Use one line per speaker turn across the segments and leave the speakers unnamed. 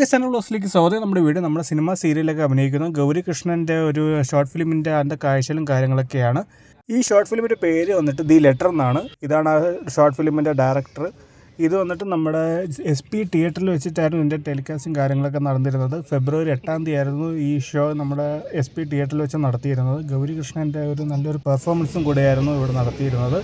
Channel ബ്ലോസിലേക്ക് സ്വാഗതം. നമ്മുടെ video നമ്മുടെ സിനിമ സീരിയലൊക്കെ അഭിനയിക്കുന്ന ഗൗരി കൃഷ്ണൻ്റെ ഒരു ഷോർട്ട് ഫിലിമിൻ്റെ അതിൻ്റെ കാഴ്ചകളും കാര്യങ്ങളൊക്കെയാണ്. ഈ ഷോർട്ട് ഫിലിമിൻ്റെ പേര് വന്നിട്ട് ദി ലെറ്റർ എന്നാണ്. ഇതാണ് ആ ഷോർട്ട് ഫിലിമിൻ്റെ ഡയറക്ടർ. ഇത് വന്നിട്ട് നമ്മുടെ SP തിയേറ്ററിൽ വെച്ചിട്ടായിരുന്നു ഇതിൻ്റെ ടെലികാസ്റ്റും കാര്യങ്ങളൊക്കെ നടന്നിരുന്നത്. ഫെബ്രുവരി 8 ആയിരുന്നു ഈ ഷോ നമ്മുടെ SP തിയേറ്ററിൽ വെച്ച് നടത്തിയിരുന്നത്. ഗൗരി കൃഷ്ണൻ്റെ ഒരു നല്ലൊരു പെർഫോമൻസും കൂടെയായിരുന്നു ഇവിടെ നടത്തിയിരുന്നത്.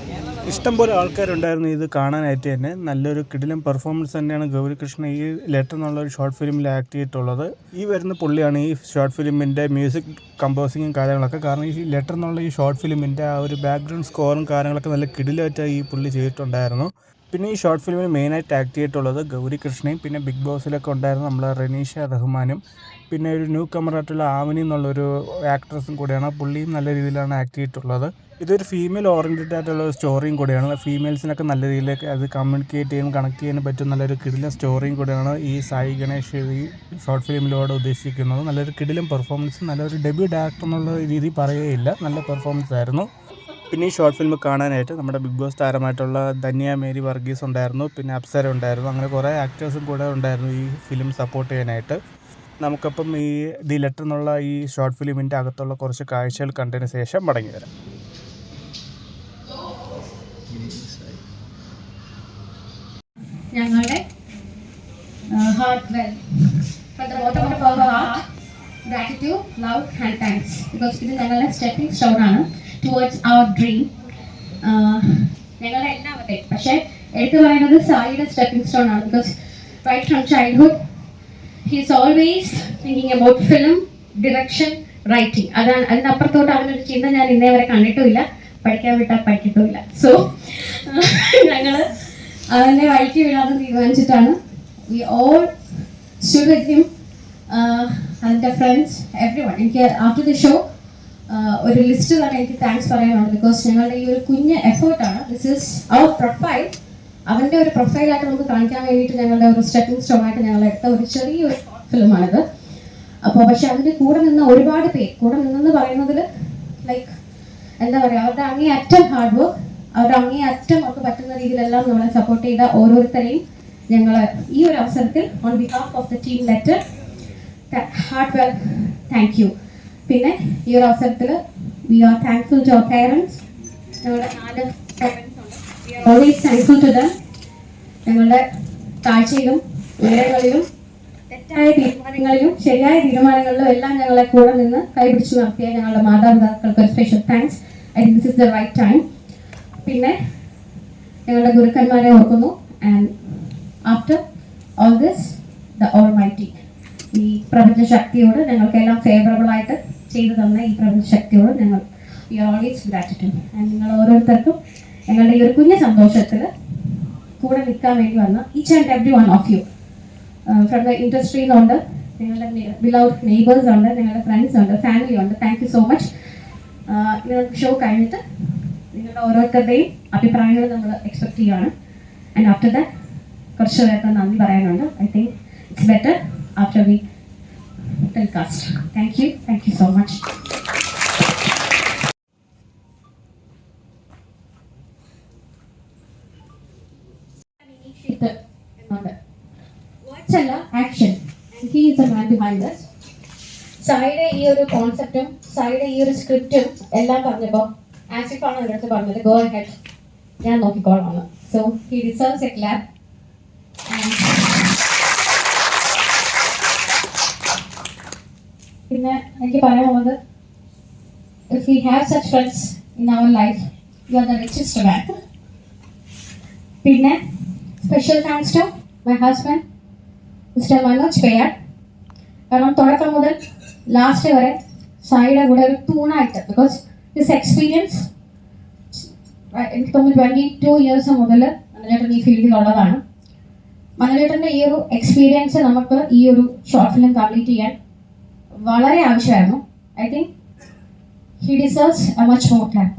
ഇഷ്ടംപോലെ ആൾക്കാരുണ്ടായിരുന്നു ഇത് കാണാനായിട്ട് തന്നെ. നല്ലൊരു കിടിലൻ പെർഫോമൻസ് തന്നെയാണ് ഗൗരി കൃഷ്ണ ഈ ലെറ്റർ എന്നുള്ളൊരു ഷോർട്ട് ഫിലിമിൽ ആക്ട് ചെയ്തിട്ടുള്ളത്. ഈ വരുന്ന പുള്ളിയാണ് ഈ ഷോർട്ട് ഫിലിമിൻ്റെ മ്യൂസിക് കമ്പോസിങ്ങും കാര്യങ്ങളൊക്കെ. കാരണം ഈ ലെറ്റർ എന്നുള്ള ഈ ഷോർട്ട് ഫിലിമിൻ്റെ ആ ഒരു ബാക്ക്ഗ്രൗണ്ട് സ്കോറും കാര്യങ്ങളൊക്കെ നല്ല കിടിലായിട്ട് ഈ പുള്ളി ചെയ്തിട്ടുണ്ടായിരുന്നു. പിന്നെ ഈ ഷോർട്ട് ഫിലിമിൽ മെയിനായിട്ട് ആക്ട് ചെയ്തിട്ടുള്ളത് ഗൗരി കൃഷ്ണയും പിന്നെ ബിഗ് ബോസിലൊക്കെ ഉണ്ടായിരുന്ന നമ്മളെ റനീഷ റഹ്മാനും പിന്നെ ഒരു ന്യൂ കമറായിട്ടുള്ള ആമിനി എന്നുള്ളൊരു ആക്ട്രസും കൂടെയാണ്. പുള്ളിയും നല്ല രീതിയിലാണ് ആക്ട് ചെയ്തിട്ടുള്ളത്. ഇതൊരു ഫീമെയിൽ ഓറിയൻറ്റഡ് ആയിട്ടുള്ള സ്റ്റോറിയും കൂടെയാണ്. ഫീമെയിൽസിനൊക്കെ നല്ല രീതിയിലേക്ക് അത് കമ്മ്യൂണിക്കേറ്റ് ചെയ്യാനും കണക്ട് ചെയ്യാനും പറ്റും നല്ലൊരു കിടിലൻ സ്റ്റോറിയും കൂടെയാണ് ഈ സായി ഗണേഷ് ഈ ഷോർട്ട് ഫിലിമിലൂടെ ഉദ്ദേശിക്കുന്നത്. നല്ലൊരു കിടിലൻ പെർഫോമൻസ്, നല്ലൊരു ഡെബ്യൂ ഡയറക്ടർ എന്നുള്ള രീതി പറയുകയില്ല, നല്ല പെർഫോമൻസ് ആയിരുന്നു. പിന്നെ ഈ ഷോർട്ട് ഫിലിം കാണാനായിട്ട് നമ്മുടെ ബിഗ് ബോസ് താരമായിട്ടുള്ള ധന്യ മേരി വർഗീസ് ഉണ്ടായിരുന്നു, പിന്നെ അപ്സര ഉണ്ടായിരുന്നു. അങ്ങനെ കുറേ ആക്ടേഴ്സും കൂടെ ഉണ്ടായിരുന്നു ഈ ഫിലിം സപ്പോർട്ട് ചെയ്യാനായിട്ട്. നമുക്കപ്പം ഈ ദി ലെറ്റർ എന്നുള്ള ഈ ഷോർട്ട് ഫിലിമിൻ്റെ അകത്തുള്ള കുറച്ച് കാഴ്ചകൾ കണ്ടതിന് ശേഷം മടങ്ങി വരാം.
ഞങ്ങളുടെ heartfelt from the bottom of our heart gratitude, love and thanks. Because ഇത് ഞങ്ങളുടെ സ്റ്റെപ്പിംഗ് സ്റ്റോൺ ആണ് ടുവേർഡ്സ് അവർ ഡ്രീം. ഞങ്ങളുടെ എല്ലാവരുടെയും പക്ഷേ എടുത്തു പറയുന്നത് സായിയുടെ സ്റ്റെപ്പിംഗ് സ്റ്റോൺ ആണ്. Because right from childhood he is always thinking about film direction, writing. അതാണ്, അതിനപ്പുറത്തോട്ട് അവനൊരു ചിന്ത ഞാൻ ഇന്നേ വരെ കണ്ടിട്ടുമില്ല, പഠിക്കാൻ വിട്ടാൽ പഠിക്കത്തുമില്ല. സോ ഞങ്ങൾ അവനെ വഴിക്ക് വിടാതെ തീരുമാനിച്ചിട്ടാണ് we all stood with him, അതിൻ്റെ ഫ്രണ്ട്സ്, എവ്രി വൺ. എനിക്ക് ആഫ്റ്റർ ദി ഷോ ഒരു ലിസ്റ്റ് തന്നെ എനിക്ക് താങ്ക്സ് പറയാനുണ്ട്. ബിക്കോസ് ഞങ്ങളുടെ ഈ ഒരു കുഞ്ഞ് എഫേർട്ടാണ്. This is our profile. അവൻ്റെ ഒരു പ്രൊഫൈലായിട്ട് നമുക്ക് കാണിക്കാൻ വേണ്ടിയിട്ട് ഞങ്ങളുടെ ഒരു സ്റ്റെപ്പിംഗ് സ്റ്റോൺ ആയിട്ട് ഞങ്ങൾ എടുത്ത ഒരു ചെറിയൊരു ഫിലിമാണിത്. അപ്പോൾ പക്ഷെ അതിൻ്റെ കൂടെ നിന്ന് ഒരുപാട് പേര് കൂടെ നിന്നെന്ന് പറയുന്നതിൽ ലൈക്ക് എന്താ പറയുക, അവരുടെ അങ്ങേയറ്റം ഹാർഡ് വർക്ക്, അവരുടെ അങ്ങേയറ്റം അവർക്ക് പറ്റുന്ന രീതിയിലെല്ലാം നമ്മളെ സപ്പോർട്ട് ചെയ്ത ഓരോരുത്തരെയും ഞങ്ങൾ ഈ ഒരു അവസരത്തിൽ on behalf of the team letter heartfelt thank you. പിന്നെ ഈ ഒരു അവസരത്തിൽ we are thankful to our parents. ഞങ്ങളുടെ 4 പേരൻസ് ഉണ്ട്. We are always thankful to them. ഞങ്ങളുടെ താഴ്ചയിലും ഉയരങ്ങളിലും തെറ്റായ തീരുമാനങ്ങളിലും ശരിയായ തീരുമാനങ്ങളിലും എല്ലാം ഞങ്ങളെ കൂടെ നിന്ന് കൈപിടിച്ച് നടത്തിയ ഞങ്ങളുടെ മാതാപിതാക്കൾക്ക് ഒരു special thanks. I think this is the right time. പിന്നെ ഞങ്ങളുടെ ഗുരുക്കന്മാരെ ഓർക്കുന്നു. And after all this the almighty, ഈ പ്രപഞ്ച ശക്തിയോട് ഞങ്ങൾക്കെല്ലാം ഫേവറബിൾ ആയിട്ട് ചെയ്തു തന്ന ഈ പ്രപഞ്ച ശക്തിയോട് ഞങ്ങൾ we are always gratitude. And നിങ്ങൾ ഓരോരുത്തർക്കും ഞങ്ങളുടെ ഈ ഒരു കുഞ്ഞു സന്തോഷത്തിൽ കൂടെ നിൽക്കാൻ വേണ്ടി വന്ന each and every one of you from the ഇൻഡസ്ട്രിയിലുണ്ട്, ഞങ്ങളുടെ ബിലൗഡ് നെയ്ബേഴ്സ് ഉണ്ട്, ഞങ്ങളുടെ ഫ്രണ്ട്സ് ഉണ്ട്, ഫാമിലി ഉണ്ട്. Thank you so much. നിങ്ങൾക്ക് ഷോ കഴിഞ്ഞിട്ട് നിങ്ങളുടെ ഓരോരുത്തരുടെയും അഭിപ്രായങ്ങൾ നമ്മൾ എക്സ്പെക്ട് ചെയ്യുകയാണ്. ആൻഡ് ആഫ്റ്റർ ദാറ്റ് കുറച്ച് പേർക്ക് നന്ദി പറയാനുണ്ട്. I think it's better after we telecast. Thank you so much. Words അല്ല, action. He is a man behind this. സായിയുടെ ഈ ഒരു കോൺസെപ്റ്റും സായിയുടെ ഈ ഒരു സ്ക്രിപ്റ്റും എല്ലാം പറഞ്ഞപ്പോൾ ആസിഫാണ് എൻ്റെ അടുത്ത് പറഞ്ഞത്, ഗോ ഹെഡ്, ഞാൻ നോക്കിക്കോളാണ്. So he deserves a clap. പിന്നെ എനിക്ക് പറയാനുള്ളത്, if we have such friends in our life, you are the richest man. പിന്നെ special thanks to my husband mister Manoj Peyar. കാരണം തുടക്കം മുതൽ ലാസ്റ്റ് വരെ സായിയുടെ കൂടെ ഒരു തൂണായിട്ട്, ബിക്കോസ് ദിസ് എക്സ്പീരിയൻസ് എനിക്ക് തോന്നുന്നു 22 ഇയേഴ്സ് മുതൽ മനോജേട്ടൻ ഈ ഫീൽഡിലുള്ളതാണ്. മനോജേട്ടൻ്റെ ഈ ഒരു എക്സ്പീരിയൻസ് നമുക്ക് ഈ ഒരു ഷോർട്ട് ഫിലിം കംപ്ലീറ്റ് ചെയ്യാൻ വളരെ ആവശ്യമായിരുന്നു. I think he deserves a much more clap.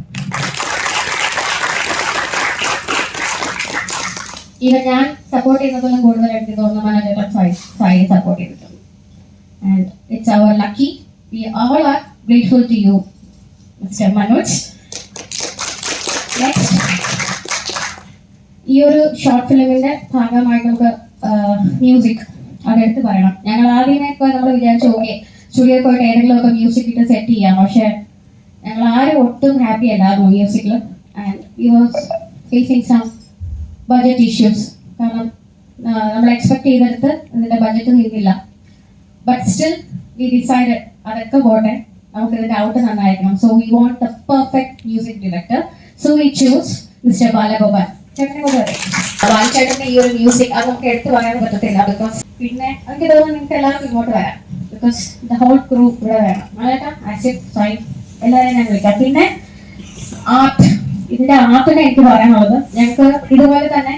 Even ഞാൻ സപ്പോർട്ട് ചെയ്യുന്നതിലും കൂടുതൽ എനിക്ക് തോന്നുന്നു മനോജേട്ടൻ സായിയെ സപ്പോർട്ട് ചെയ്തിട്ടുണ്ട്. And it's our lucky. We all are grateful to you mister Manoj. Next, ഈ ഒരു ഷോർട്ട് ഫിലിമിൻ്റെ ഭാഗമായിട്ട് നമുക്ക് മ്യൂസിക് അതെടുത്ത് പറയണം. ഞങ്ങൾ ആദ്യമേ ഇപ്പോൾ നമ്മൾ വിചാരിച്ചു ഓക്കെ സ്റ്റുഡിയോയിൽ പോയിട്ട് ഏതെങ്കിലും ഒക്കെ മ്യൂസിക് ഇട്ട് സെറ്റ് ചെയ്യാം, പക്ഷേ ഞങ്ങൾ ആരും ഒട്ടും ഹാപ്പി അല്ലായിരുന്നു മ്യൂസിക്കിൽ. And we was facing some budget issues. കാരണം നമ്മൾ എക്സ്പെക്ട് ചെയ്തെടുത്ത് ഇതിൻ്റെ ബഡ്ജറ്റ് നിന്നില്ല. ബട്ട് സ്റ്റിൽ വി ഡിസൈഡഡ് അതൊക്കെ പോട്ടെ, നമുക്ക് ഇതിൻ്റെ ഔട്ട് നന്നായിരിക്കണം. So we want the perfect music director. So we choose mister Balagopal. ബാലചേട്ടന്റെ ഈ ഒരു മ്യൂസിക് അത് നമുക്ക് എടുത്തു പറയാൻ പറ്റത്തില്ല. ബിക്കോസ് പിന്നെ എനിക്ക് തോന്നുന്നു നിങ്ങൾക്ക് എല്ലാവർക്കും ഇങ്ങോട്ട് വരാം. ബിക്കോസ് ദ ഹോൾ ക്രൂ ഇവിടെ വേണം. മലയാളം ആസിഫ് സൈൻ എല്ലാവരെയും ഞാൻ വിളിക്കാം. പിന്നെ ആർട്ട്, ഇതിന്റെ ആർട്ടിനെ എനിക്ക് പറയാനുള്ളത്, ഞങ്ങൾക്ക് ഇതുപോലെ തന്നെ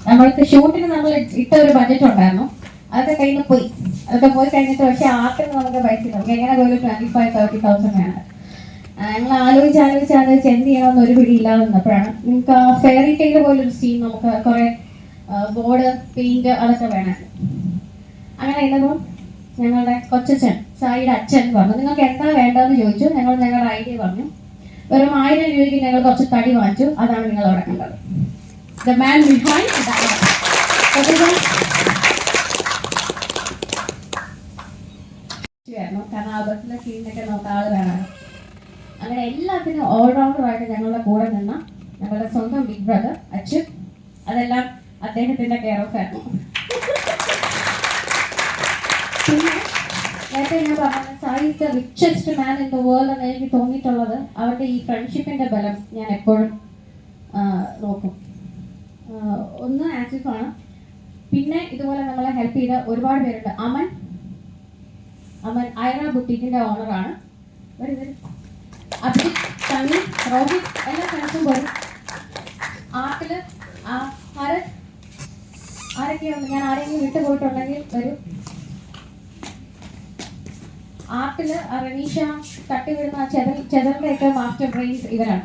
നമ്മൾക്ക് ഷൂട്ടിന് നമ്മൾ ഇട്ട ഒരു ബഡ്ജറ്റ് ഉണ്ടായിരുന്നു. അതൊക്കെ കഴിഞ്ഞ് പോയി. അതൊക്കെ പോയി കഴിഞ്ഞിട്ട് പക്ഷേ ആർട്ടിന് നമുക്ക് പൈസ നമുക്ക് എങ്ങനെ പോലും 25,000-30,000 വേണം. ഞങ്ങൾ ആലോചിച്ച് എന്ത് ചെയ്യണമെന്ന് ഒരു പിടിയില്ലാതെ നിന്നപ്പോഴാണ് നിങ്ങൾക്ക് ആ ഫെയറി ടെയിൽ പോലൊരു സീൻ നമുക്ക് കുറെ ബോർഡ് പെയിന്റ് അതൊക്കെ വേണം. അങ്ങനെ ഇരുന്നപ്പോൾ ഞങ്ങളുടെ കൊച്ചച്ഛൻ സായിയുടെ അച്ഛൻ പറഞ്ഞു നിങ്ങൾക്ക് എന്താ വേണ്ടതെന്ന് ചോദിച്ചു. ഞങ്ങൾ ഞങ്ങളുടെ ഐഡിയ പറഞ്ഞു. വെറും 1000 രൂപയ്ക്ക് ഞങ്ങൾ കുറച്ച് തടി വാങ്ങിച്ചു. അതാണ് നിങ്ങൾ അവിടെ കണ്ടത്. ദ മാൻ ബിഹൈൻഡ് കാരണം ആ ബസ്സിലെ സീനൊക്കെ നോക്കാൻ ആള് വേണം. അങ്ങനെ എല്ലാത്തിനും ഓൾറൗണ്ടറായിട്ട് ഞങ്ങളുടെ കൂടെ നിന്ന ഞങ്ങളുടെ സ്വന്തം ബിഗ് ബ്രദർ അച്ഛൻ, അതെല്ലാം അദ്ദേഹത്തിന്റെ കെയർ ഓഫ് ആയിരുന്നു. പിന്നെ നേരത്തെ ഞാൻ പറഞ്ഞത് Sai is the richest man in the world എന്ന് എനിക്ക് തോന്നിയിട്ടുള്ളത് അവരുടെ ഈ ഫ്രണ്ട്ഷിപ്പിന്റെ ബലം ഞാൻ എപ്പോഴും നോക്കും. ഒന്ന് ആസിഫാണ്, പിന്നെ ഇതുപോലെ നമ്മളെ ഹെൽപ്പ് ചെയ്ത ഒരുപാട് പേരുണ്ട്. അമൻ ഐറ ബുട്ടീക്കിന്റെ ഓണറാണ്. അഭിജിത്ത്, സണ്ണി, റോഹിത് എല്ലാ ഫ്രണ്ട്സും പോയി. ആർട്ടില് ആരൊക്കെയുണ്ട്? ഞാൻ ആരെങ്കിലും വിട്ടു പോയിട്ടുണ്ടെങ്കിൽ വരും. ആർട്ടില് റനീഷ തട്ടിവിടുന്ന ചെതറിന്റെ ഒക്കെ മാസ്റ്റർ ബ്രെയിൻസ് ഇവരാണ്.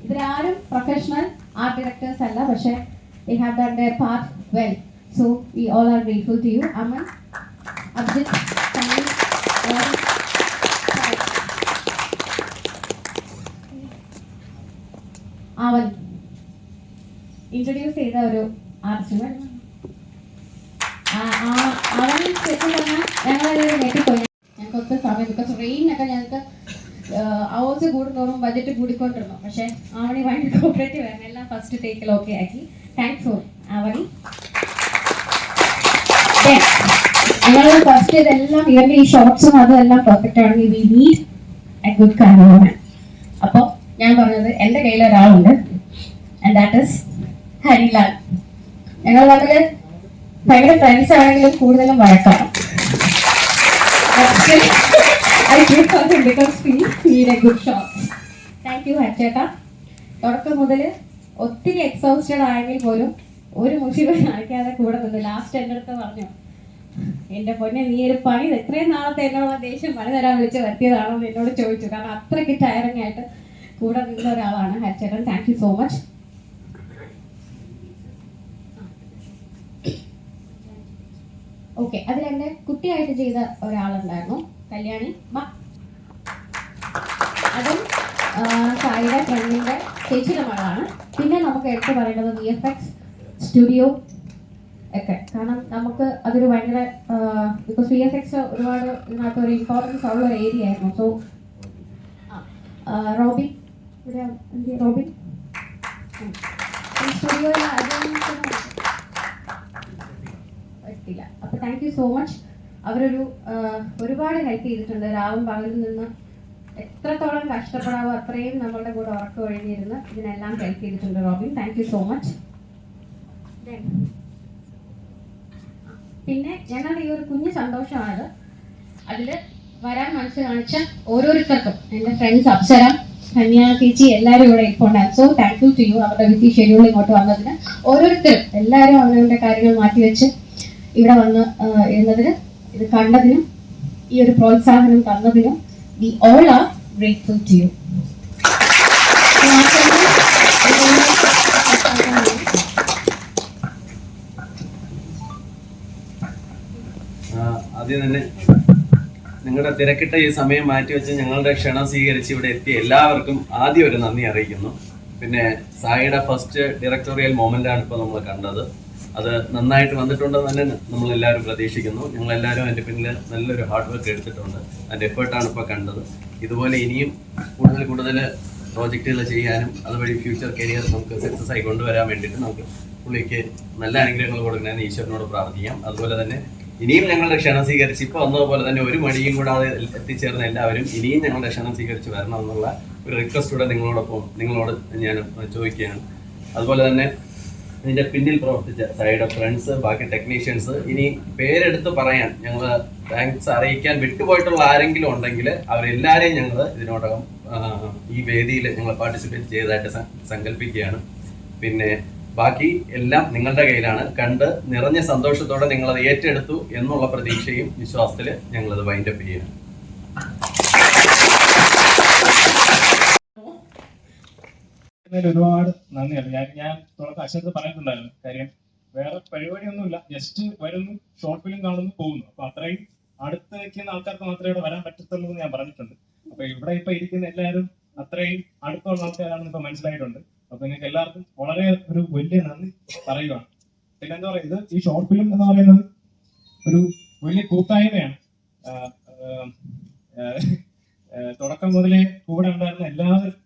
ഇവരാരും പ്രൊഫഷണൽ ആർട്ട് ഡയറക്ടേഴ്സ് അല്ല, പക്ഷേ they have done their part well. So we all are grateful to you. Aman, Abhijit, Sunny, Rohit, അവൻ ഇൻട്രൊഡ്യൂസ് ചെയ്ത ഒരു ആർട്ടിസ്റ്റ്. അവൻ ശരിക്കും പറഞ്ഞാൽ ഞങ്ങളെല്ലാവരും ഞെട്ടിപ്പോയി. ഞങ്ങൾക്ക് ഒത്തിരി സമയം ബിക്കോസ് റെയിനൊക്കെ ഞങ്ങൾക്ക് അവേഴ്സ് കൂടുന്നതോറും ബഡ്ജറ്റ് കൂടിക്കൊണ്ടിരുന്നു. പക്ഷേ ആവണി ഭയങ്കര കോപ്പറേറ്റീവ് ആയിരുന്നു. എല്ലാം ഫസ്റ്റ് ടേക്കിൽ ഓക്കെ ആക്കി. Thanks for Avani. ഞങ്ങൾ ഫസ്റ്റ് ഇതെല്ലാം ഇവരുടെ ഈ ഷോർട്സും അതെല്ലാം പെർഫെക്റ്റ് ആണെങ്കിൽ വി നീഡ് എ ഗുഡ് കാര്യം. അപ്പോൾ ഞാൻ പറഞ്ഞത് എൻ്റെ കയ്യിൽ ഒരാളുണ്ട്, ആൻഡ് ദാറ്റ് ഇസ് ഹരിലാൽ. ഞങ്ങൾ തമ്മിൽ ഭയങ്കര ഫ്രണ്ട്സ് ആണെങ്കിലും കൂടുതലും വഴക്കാണ്. Thank you ഹരിച്ചേട്ടാ. തുടക്കം മുതൽ ഒത്തിരി എക്സോസ്റ്റഡ് ആയെങ്കിൽ പോലും ഒരു മുഷിവ് കാണിക്കാതെ കൂടെ നിന്ന് ലാസ്റ്റ് എൻ്റെ അടുത്ത് പറഞ്ഞു, എൻ്റെ പൊന്നെ നീ ഒരു പണി എത്രയും നാളത്തെ എന്നോട് ദേഷ്യം പണി തരാൻ വിളിച്ച് വരുത്തിയതാണോ എന്ന് എന്നോട് ചോദിച്ചു. കാരണം അത്രയ്ക്ക് ടയറിങ് ആയിട്ട് കൂടെ നിന്ന ഒരാളാണ് ഹരിച്ചേട്ടൻ. Thank you so much. Okay, അതിലെൻ്റെ കുട്ടിയായിട്ട് ചെയ്ത ഒരാളുണ്ടായിരുന്നു, കല്യാണി. അതും സായിയുടെ ഫ്രണ്ടിൻ്റെ ചേച്ചിയുടെ മകളാണ്. പിന്നെ നമുക്ക് എടുത്ത് പറയേണ്ടത് VFX സ്റ്റുഡിയോ ഒക്കെ. കാരണം നമുക്ക് അതൊരു ഭയങ്കര ബിക്കോസ് VFX ഒരുപാട് ഇതിനകത്ത് ഒരു ഇമ്പോർട്ടൻസ് ഉള്ള ഒരു ഏരിയ ആയിരുന്നു. സോ റോബിൻ റോബിൻ സ്റ്റുഡിയോയിൽ എത്തില്ല. അപ്പോൾ താങ്ക് യു സോ മച്ച്. അവരൊരു ഒരുപാട് ഹെൽപ്പ് ചെയ്തിട്ടുണ്ട്. രാവും പകലിൽ നിന്ന് എത്രത്തോളം കഷ്ടപ്പെടാവോ അത്രയും നമ്മളുടെ കൂടെ ഉറക്കം ഒഴിഞ്ഞിരുന്ന് ഇതിനെല്ലാം ഹെൽപ്പ് ചെയ്തിട്ടുണ്ട് Robin. Thank you so much. പിന്നെ ഞങ്ങളുടെ ഈ ഒരു കുഞ്ഞു സന്തോഷമാണത്. അതിൽ വരാൻ മനസ്സ് കാണിച്ച ഓരോരുത്തർക്കും എൻ്റെ ഫ്രണ്ട്സ് അപ്സര, ധന്യ ചേച്ചി എല്ലാവരും ഇവിടെ ഇപ്പോൾ ഉണ്ടായിരുന്നു. So thank you to you. അവരുടെ വിസി ഷെഡ്യൂൾ ഇങ്ങോട്ട് വന്നതിന് ഓരോരുത്തരും എല്ലാവരും അവരവരുടെ കാര്യങ്ങൾ മാറ്റിവെച്ച് ഇവിടെ വന്ന് ഇരുന്നതിന്, ഇത് കണ്ടതിനും ഈ ഒരു പ്രോത്സാഹനം തന്നതിനും we all are grateful to you.
ആദ്യം തന്നെ നിങ്ങളുടെ തിരക്കിട്ട ഈ സമയം മാറ്റിവെച്ച് ഞങ്ങളുടെ ക്ഷണം സ്വീകരിച്ച് ഇവിടെ എത്തിയ എല്ലാവർക്കും ആദ്യം ഒരു നന്ദി അറിയിക്കുന്നു. പിന്നെ സായിയുടെ ഫസ്റ്റ് ഡയറക്ടോറിയൽ മൊമെൻ്റാണ് ഇപ്പോൾ നമ്മൾ കണ്ടത്. അത് നന്നായിട്ട് വന്നിട്ടുണ്ടെന്ന് തന്നെ നമ്മളെല്ലാവരും പ്രതീക്ഷിക്കുന്നു. ഞങ്ങളെല്ലാവരും അതിൻ്റെ പിന്നിൽ നല്ലൊരു ഹാർഡ് വർക്ക് എടുത്തിട്ടുണ്ട്. അതിൻ്റെ എഫേർട്ടാണ് ഇപ്പോൾ കണ്ടത്. ഇതുപോലെ ഇനിയും കൂടുതൽ പ്രോജക്റ്റുകൾ ചെയ്യാനും അതുവഴി ഫ്യൂച്ചർ കരിയർ നമുക്ക് സക്സസ് ആയി കൊണ്ടുവരാൻ വേണ്ടിയിട്ട് നമുക്ക് പുള്ളിക്ക് നല്ല അനുഗ്രഹങ്ങൾ കൊടുക്കണമെന്ന് ഈശ്വരനോട് പ്രാർത്ഥിക്കാം. അതുപോലെ തന്നെ ഇനിയും ഞങ്ങളുടെ ക്ഷണം സ്വീകരിച്ച് ഇപ്പോൾ വന്നതുപോലെ തന്നെ ഒരു മടിയും കൂടാതെ എത്തിച്ചേർന്ന എല്ലാവരും ഇനിയും ഞങ്ങളുടെ ക്ഷണം സ്വീകരിച്ച് വരണമെന്നുള്ള ഒരു റിക്വസ്റ്റൂടെ നിങ്ങളോട് ഞാൻ ചോദിക്കുകയാണ്. അതുപോലെ തന്നെ ഇതിൻ്റെ പിന്നിൽ പ്രവർത്തിച്ച സൈഡ് ഫ്രണ്ട്സ്, ബാക്കി ടെക്നീഷ്യൻസ്, ഇനി പേരെടുത്ത് പറയാൻ ഞങ്ങൾ താങ്ക്സ് അറിയിക്കാൻ വിട്ടുപോയിട്ടുള്ള ആരെങ്കിലും ഉണ്ടെങ്കിൽ അവരെല്ലാവരെയും ഞങ്ങൾ ഇതിനോടകം ഈ വേദിയിൽ ഞങ്ങൾ പാർട്ടിസിപ്പേറ്റ് ചെയ്തതായിട്ട് സങ്കല്പിക്കുകയാണ്. പിന്നെ ബാക്കി എല്ലാം നിങ്ങളുടെ കയ്യിലാണ്. കണ്ട് നിറഞ്ഞ സന്തോഷത്തോടെ നിങ്ങളത് ഏറ്റെടുത്തു എന്നുള്ള പ്രതീക്ഷയും വിശ്വാസത്തിൽ ഞങ്ങളത് വൈൻഡപ്പ് ചെയ്യുകയാണ്.
ഒരുപാട് നന്ദിയാണ്. ഞാൻ തുടക്കം അക്ഷരത്ത് പറഞ്ഞിട്ടുണ്ടായിരുന്നു. കാര്യം വേറെ പരിപാടിയൊന്നുമില്ല, ജസ്റ്റ് വരുന്നു, ഷോർട്ട് ഫിലിം കാണുന്നു, പോകുന്നു. അപ്പൊ അത്രയും അടുത്ത് നിൽക്കുന്ന ആൾക്കാർക്ക് മാത്രമേ ഇവിടെ വരാൻ പറ്റത്തുള്ളൂ എന്ന് ഞാൻ പറഞ്ഞിട്ടുണ്ട്. അപ്പൊ ഇവിടെ ഇപ്പൊ ഇരിക്കുന്ന എല്ലാവരും അത്രയും അടുത്തുള്ള ആൾക്കാരാണെന്ന് ഇപ്പൊ മനസ്സിലായിട്ടുണ്ട്. അപ്പൊ നിങ്ങൾക്ക് എല്ലാവർക്കും വളരെ ഒരു വലിയ നന്ദി പറയുകയാണ്. പിന്നെ എന്താ പറയുക, ഇത് ഈ ഷോർട്ട് ഫിലിം എന്ന് പറയുന്നത് ഒരു വലിയ കൂട്ടായ്മയാണ്. തുടക്കം മുതലേ കൂടെ ഉണ്ടായിരുന്ന എല്ലാവരും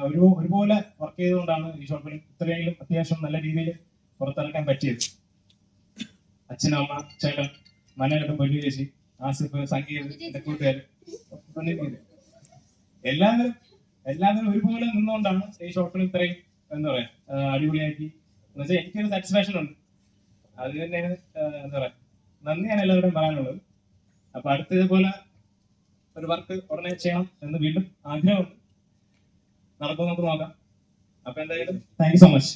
ഒരുപോലെ വർക്ക് ചെയ്തുകൊണ്ടാണ് ഈ ഷോർട്ട് ഫിലിം ഇത്രയെങ്കിലും അത്യാവശ്യം നല്ല രീതിയിൽ പുറത്തിറക്കാൻ പറ്റിയത്. അച്ഛനമ്മ, ചേട്ടൻ, മനോരമ, വലിയ ചേച്ചി, ആസിഫ്, സംഗീത്, കൂട്ടുകാർ, എല്ലാവരും ഒരുപോലെ നിന്നുകൊണ്ടാണ് ഈ ഷോർട്ട് ഫിലിം ഇത്രയും എന്താ പറയാ അടിപൊളിയാക്കി എന്ന് വെച്ചാൽ എനിക്കൊരു സാറ്റിസ്ഫാക്ഷൻ ഉണ്ട്. അത് തന്നെയാണ് എന്താ പറയാ നന്ദിയാണ് എല്ലാവരുടെയും പറയാനുള്ളത്. അപ്പൊ അടുത്ത ഇതുപോലെ ഒരു വർക്ക് ഉടനെ ചെയ്യണം എന്ന് വീണ്ടും ആഗ്രഹമുണ്ട്. നടക്കും, നമുക്ക് നോക്കാം. അപ്പൊ എന്തായാലും താങ്ക് യു സോ മച്ച്.